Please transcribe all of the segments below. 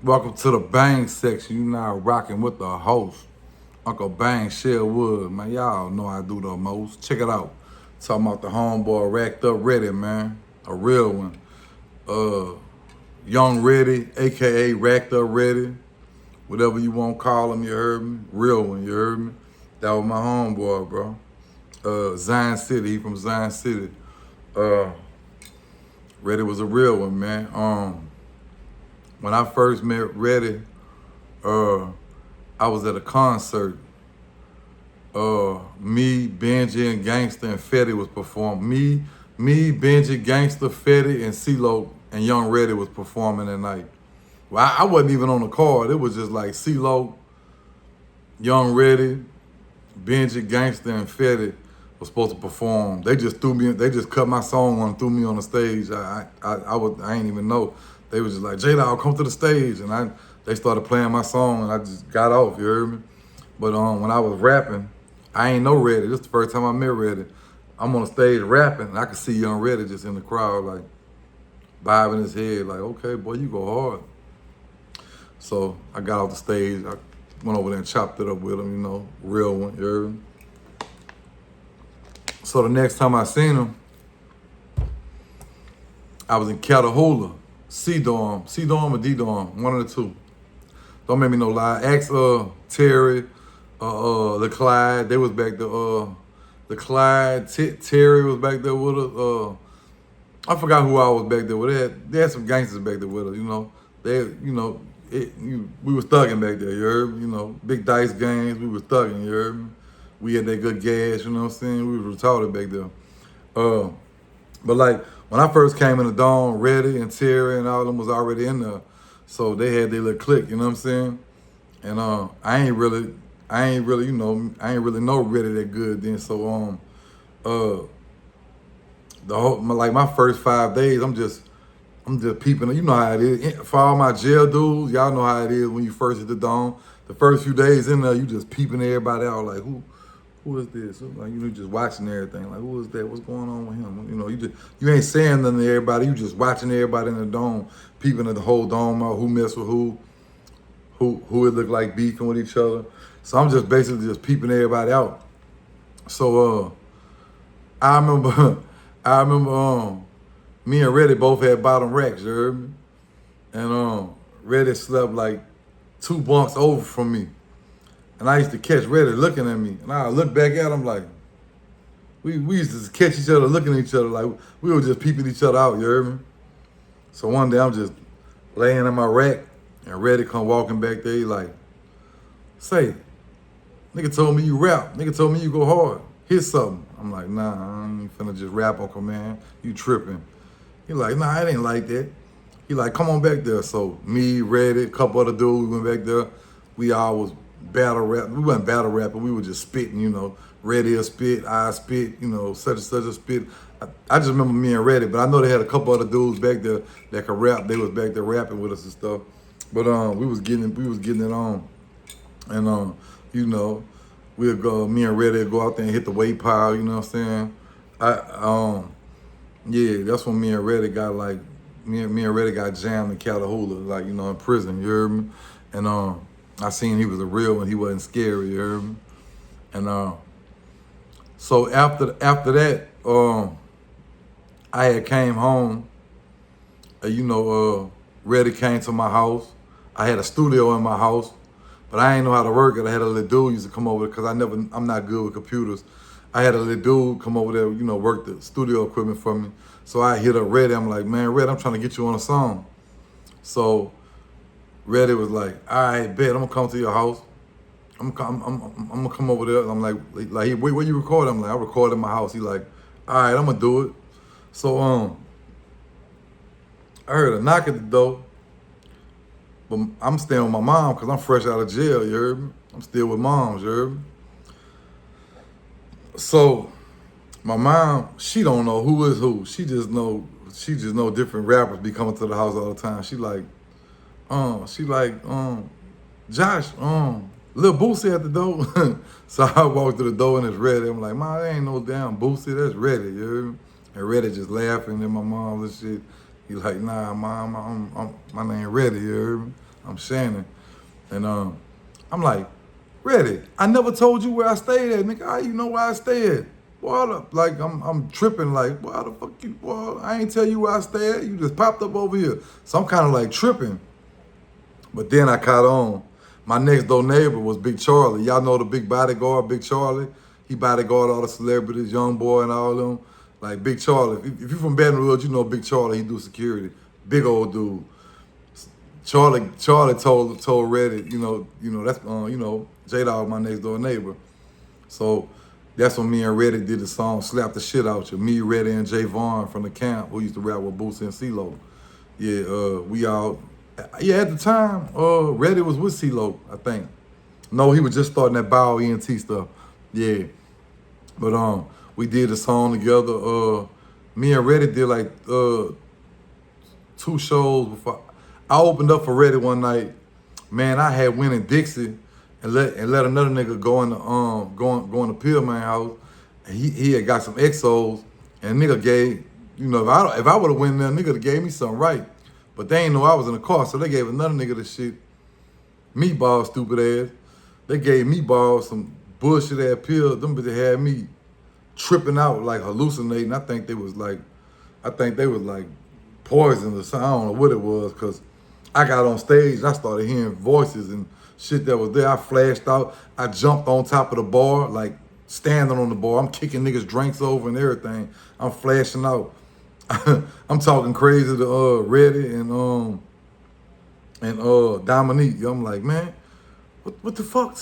Welcome to the Bang section. You now rocking with the host, Uncle Bang Sherwood. Man, y'all know I do the most. Check it out. Talking about the homeboy racked up ready, man. A real one. Uh, Young Ready, aka Racked Up Ready. Whatever you want to call him, you heard me? Real one, you heard me? That was my homeboy, bro. Zion City, he from Zion City. Uh, Ready was a real one, man. When I first met Ready, I was at a concert. Me, Benji, and Gangsta and Fetty was performing. Me, Benji, Gangsta, Fetty, and CeeLo and Young Ready was performing that night. Well, I wasn't even on the card. It was just like CeeLo, Young Ready, Benji, Gangsta, and Fetty was supposed to perform. They just threw me. They just cut my song on and threw me on the stage. I ain't even know. They was just like, J-Dawg, come to the stage, and they started playing my song, and I just got off. You heard me? But when I was rapping, I ain't know Ready. This is the first time I met Ready. I'm on the stage rapping, and I could see Young Ready just in the crowd, like bobbing his head, like, okay, boy, you go hard. So I got off the stage. I went over there and chopped it up with him, you know, real one, you heard me? So the next time I seen him, I was in Catahoula, C-Dorm or D-Dorm, one of the two. Don't make me no lie. Ask Terry, the Clyde, they was back there. The Clyde, Terry was back there with us. I forgot who I was back there with. They had some gangsters back there with us, you know. We was thugging back there, you heard me? You know, big dice games, we was thugging, you heard me? We had that good gas, you know what I'm saying? We was retarded back there. But like, when I first came in the Dome, Reddy and Terry and all of them was already in there. So they had their little clique, you know what I'm saying? And I ain't really, you know, I ain't really know Reddy that good then. So my first 5 days, I'm just peeping. You know how it is. For all my jail dudes, y'all know how it is when you first hit the Dome. The first few days in there, you just peeping everybody out, like who is this? Like, you know, just watching everything. Like, who is that? What's going on with him? You know, you ain't saying nothing to everybody. You just watching everybody in the Dome, peeping at the whole Dome out, who mess with who it looked like beefing with each other. So I'm just basically just peeping everybody out. So I remember me and Reddy both had bottom racks, you heard me? And Reddy slept like 2 bunks over from me. And I used to catch Reddy looking at me. And I look back at him like, we used to catch each other looking at each other like we were just peeping each other out, you heard me? So one day I'm just laying in my rack and Reddy come walking back there, he like, say, nigga told me you rap. Nigga told me you go hard. Hit something. I'm like, nah, I ain't finna just rap, Uncle Man. You tripping. He like, nah, it ain't like that. He like, come on back there. So me, Reddy, a couple other dudes, we went back there. We all was battle rap. We wasn't battle rapping. We were just spitting, you know. Reddy a spit, I spit, you know, such and such a spit. I just remember me and Reddy, but I know they had a couple other dudes back there that could rap. They was back there rapping with us and stuff. But we was getting it on. And you know, we'll go, me and Reddy would go out there and hit the weight pile, you know what I'm saying? Yeah, that's when me and Reddy got like, me and Reddy got jammed in Catahoula, like, you know, in prison, you heard me? And I seen he was a real one, he wasn't scary, you heard me? And so after that, I had came home, you know, Reddy came to my house. I had a studio in my house, but I ain't know how to work it. I had a little dude used to come over because I'm not good with computers. I had a little dude come over there, you know, work the studio equipment for me. So I hit up Reddy. I'm like, man, Reddy, I'm trying to get you on a song. So Reddy was like, all right, bet, I'm gonna come to your house. I'm gonna come over there. I'm like, where you record? I'm like, I record in my house. He like, all right, I'm gonna do it. So I heard a knock at the door, but I'm staying with my mom because I'm fresh out of jail, you heard me? I'm still with moms, you heard me? So my mom, she don't know who is who. She just know different rappers be coming to the house all the time. She like, Josh, Lil Boosie at the door. So I walked to the door and it's Reddy. I'm like, Mom, there ain't no damn Boosie, that's Reddy, you heard me? And Reddy just laughing, and my mom and shit. He like, nah, Mom, my name Reddy, you heard me? I'm Shannon. And I'm like, Ready, I never told you where I stayed at, nigga. How you know where I stay at? Boy, like I'm tripping, like, boy, how the fuck you, boy, I ain't tell you where I stay at. You just popped up over here. So I'm kind of like tripping. But then I caught on. My next door neighbor was Big Charlie. Y'all know the big bodyguard, Big Charlie? He bodyguard all the celebrities, Young Boy and all them. Like Big Charlie. If you from Baton Rouge, you know Big Charlie. He do security. Big old dude. Charlie told Reddit, that's J Dog, my next door neighbor. So that's when me and Reddit did the song Slap the Shit Out You. Me, Reddit, and Jay Vaughn from the camp, who used to rap with Boots and CeeLo. Yeah, we all, at the time, Reddit was with CeeLo, I think. No, he was just starting that Bow ENT stuff. Yeah. But we did the song together. Me and Reddit did like 2 shows before. I opened up for Reddit one night. Man, I had went in Dixie and let another nigga go in the go in the Pillman house. And he had got some XOs, and nigga gave, if I would have went there, nigga gave me something right. But they ain't know I was in the car, so they gave another nigga the shit. Meatball, stupid ass. They gave Meatball some bullshit ass pills. Them bitches had me tripping out, like hallucinating. I think they was like poison or something. I don't know what it was, cause I got on stage and I started hearing voices and shit that was there. I flashed out. I jumped on top of the bar, like standing on the bar. I'm kicking niggas' drinks over and everything. I'm flashing out. I'm talking crazy to Reddy and Dominique. I'm like, man, what the fuck?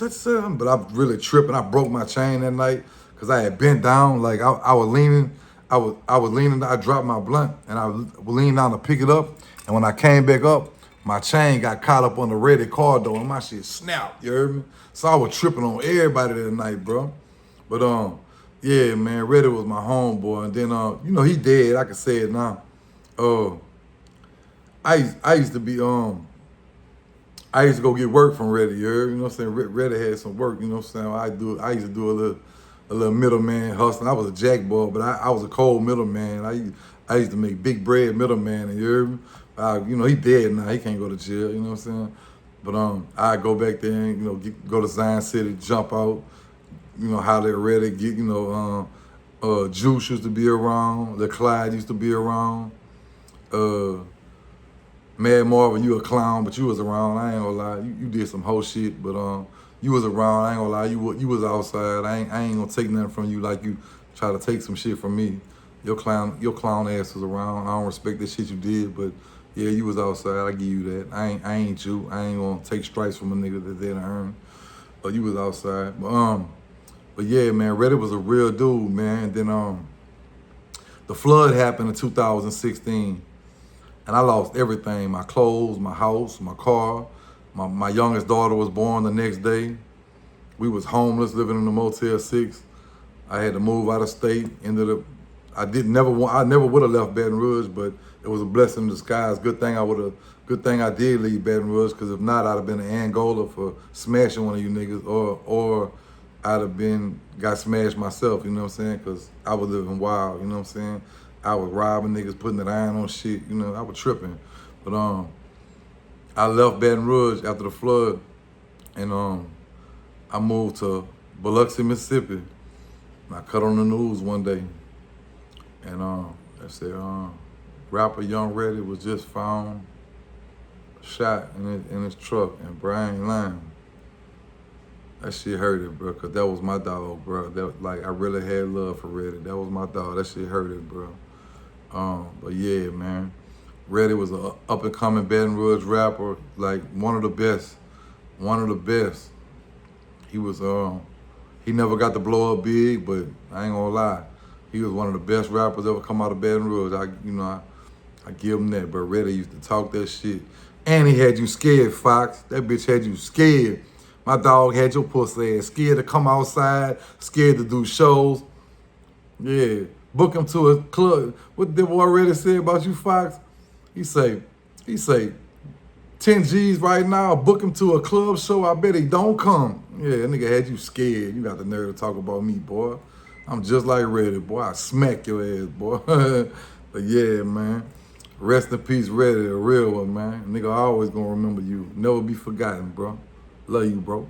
But I'm really tripping. I broke my chain that night because I had bent down. Like I was leaning. I was leaning. I dropped my blunt and I leaned down to pick it up. And when I came back up, my chain got caught up on the Reddit car door and my shit snapped, you heard me? So I was tripping on everybody that night, bro. But yeah, man, Reddit was my homeboy. And then he dead, I can say it now. I used to be I used to go get work from Reddit, you heard? You know what I'm saying? Reddit had some work, you know what I'm saying? I used to do a little middleman hustling. I was a jack boy, but I was a cold middleman. I used to make big bread middleman, and you heard me? He dead now. He can't go to jail. You know what I'm saying? But I go back there and go to Zion City, jump out. Holler at Reddit. Get Juice used to be around. The Clyde used to be around. Mad Marvin, you a clown, but you was around. I ain't gonna lie. You did some whole shit, but you was around. I ain't gonna lie. You was outside. I ain't gonna take nothing from you like you try to take some shit from me. Your clown ass was around. I don't respect the shit you did, but yeah, you was outside. I give you that. I ain't you. I ain't gonna take stripes from a nigga that didn't earn. But you was outside. But yeah, man, Reddit was a real dude, man. And then the flood happened in 2016, and I lost everything: my clothes, my house, my car. My youngest daughter was born the next day. We was homeless, living in the Motel 6. I had to move out of state. I never would have left Baton Rouge, but it was a blessing in disguise. Good thing I did leave Baton Rouge, because if not, I'd have been in Angola for smashing one of you niggas, or I'd have got smashed myself, you know what I'm saying? Because I was living wild, you know what I'm saying? I was robbing niggas, putting the iron on shit, I was tripping. But I left Baton Rouge after the flood, and I moved to Biloxi, Mississippi. And I cut on the news one day, and they said, rapper Young Reddit was just found shot in his truck in Bryan Lime. That shit hurted, bro, because that was my dog, bro. I really had love for Reddit. That was my dog. That shit hurted, bro. But yeah, man. Reddit was an up-and-coming Baton Rouge rapper, like one of the best. He was, he never got to blow up big, but I ain't gonna lie. He was one of the best rappers ever come out of Baton Rouge. I give him that, but Reddit used to talk that shit. And he had you scared, Fox. That bitch had you scared. My dog had your pussy ass scared to come outside, scared to do shows. Yeah, book him to a club. What the boy Reddit say about you, Fox? He say, 10 G's right now, book him to a club show, I bet he don't come. Yeah, that nigga had you scared. You got the nerve to talk about me, boy. I'm just like Reddit, boy. I smack your ass, boy. But yeah, man. Rest in peace, Reddy, a real one, man. Nigga always gonna remember you. Never be forgotten, bro. Love you, bro.